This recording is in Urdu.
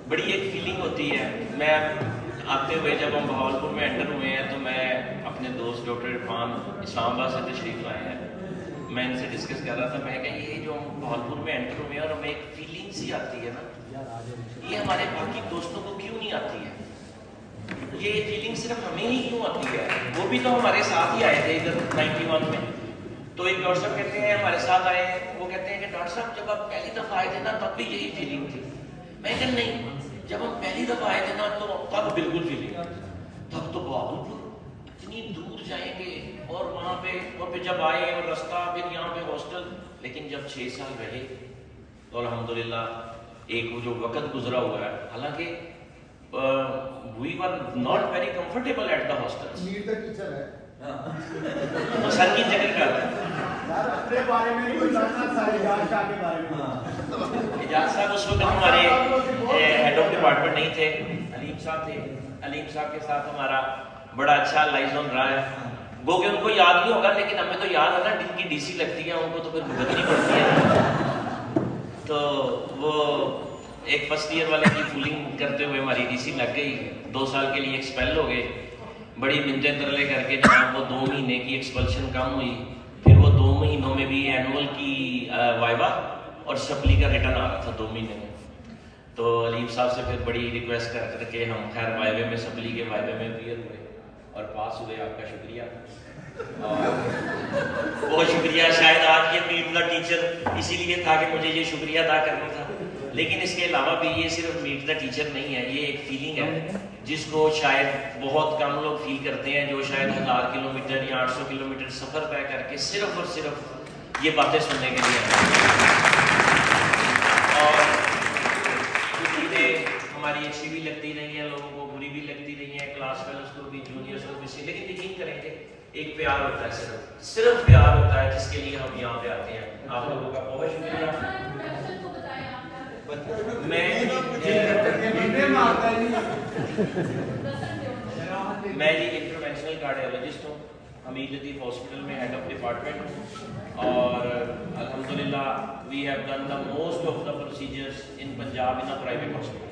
بڑی ایک فیلنگ ہوتی ہے. میں آتے ہوئے جب ہم بہاولپور میں انٹر ہوئے ہیں تو میں اپنے دوست ڈاکٹر عرفان اسلام آباد سے تشریف لائے ہیں, میں ان سے ڈسکس کر رہا تھا. میں کہ یہ جو ہم بہاولپور میں انٹر ہوئے ہیں اور ہمیں ایک فیلنگ سی آتی ہے نا, یہ ہمارے باقی دوستوں کو کیوں نہیں آتی ہے؟ یہ فیلنگ صرف ہمیں ہی کیوں آتی ہے؟ وہ بھی تو ہمارے ساتھ ہی آئے تھے ادھر 91 میں. تو ایک ڈاکٹر صاحب کہتے ہیں ہمارے ساتھ آئے ہیں, وہ کہتے ہیں کہ ڈاکٹر صاحب جب آپ پہلی دفعہ آئے تھے نا تب بھی یہی فیلنگ تھی. میں کہ نہیں, جب ہم پہلی دفعہ آئے تھے نا تو تب بالکل فیلنگ, تب تو بہاولپور اتنی دور جائیں گے اور وہاں پہ, اور پھر جب آئے اور رستہ پھر یہاں پہ ہاسٹل. لیکن جب 6 سال رہے تو الحمدللہ ایک وہ جو وقت گزرا ہوا ہے, حالانکہ we were not very comfortable at the hostels. میر کا ٹیچر ہے سر کی ذکر کر رہے ہیں. یار اپنے بارے میں نہیں کوئی جاننا تھا, اجاز شاہ کے بارے میں. اجاز صاحب اس وقت ہمارے ہیڈ آف ڈپارٹمنٹ نہیں تھے, علیم صاحب تھے. علیم صاحب کے ساتھ ہمارا بڑا اچھا لائزون رہا ہے. گو کہ ان کو یاد نہیں ہوگا لیکن ہمیں تو یاد ہے نا, جن کی ڈی سی لگتی ہے ان کو تو پھر بھگتنی پڑتی ہے. تو وہ ایک فرسٹ ایئر والے کی فولنگ کرتے ہوئے ہماری ڈی سی لگ گئی, 2 سال کے لیے ایکسپیل ہو گئے. بڑی منتیں ترلے کر کے جناب وہ 2 مہینے کی ایکسپلشن کم ہوئی, پھر وہ 2 مہینوں میں بھی اینول کی وائبا اور سپلی کا ریٹرن آ رہا تھا 2 مہینے میں. تو علیم صاحب سے پھر بڑی ریکویسٹ کر کے ہم خیر وائبے میں, سپلی کے وائبے میں اپیئر ہوئے اور پاس ہوئے. آپ کا شکریہ, اور بہت شکریہ. شاید آج یہ میٹ دا ٹیچر اسی لیے تھا کہ مجھے یہ شکریہ ادا کرنا تھا, لیکن اس کے علاوہ بھی یہ صرف میٹ دا ٹیچر نہیں ہے, یہ ایک فیلنگ ہے جس کو شاید بہت کم لوگ فیل کرتے ہیں, جو شاید 1000 کلومیٹر یا 800 کلومیٹر سفر طے کر کے صرف اور صرف یہ باتیں سننے کے لیے. اور چیزیں ہماری اچھی بھی لگتی رہی ہیں, لوگوں کو بری بھی لگتی رہی ہیں, کلاس فیلوز کو بھی, جونیئرس کو بھی, لیکن یقین کریں کہ ایک پیار ہوتا ہے, صرف پیار ہوتا ہے جس کے لیے ہم یہاں پہ آتے ہیں. آپ لوگوں کا بہت شکریہ. میں جی انٹرونشنل کارڈیالوجسٹ ہوں, حمید لطیف ہاسپٹل میں ہیڈ آف ڈپارٹمنٹ ہوں, اور الحمدللہ we have done the most of the procedures in Punjab in a private hospital.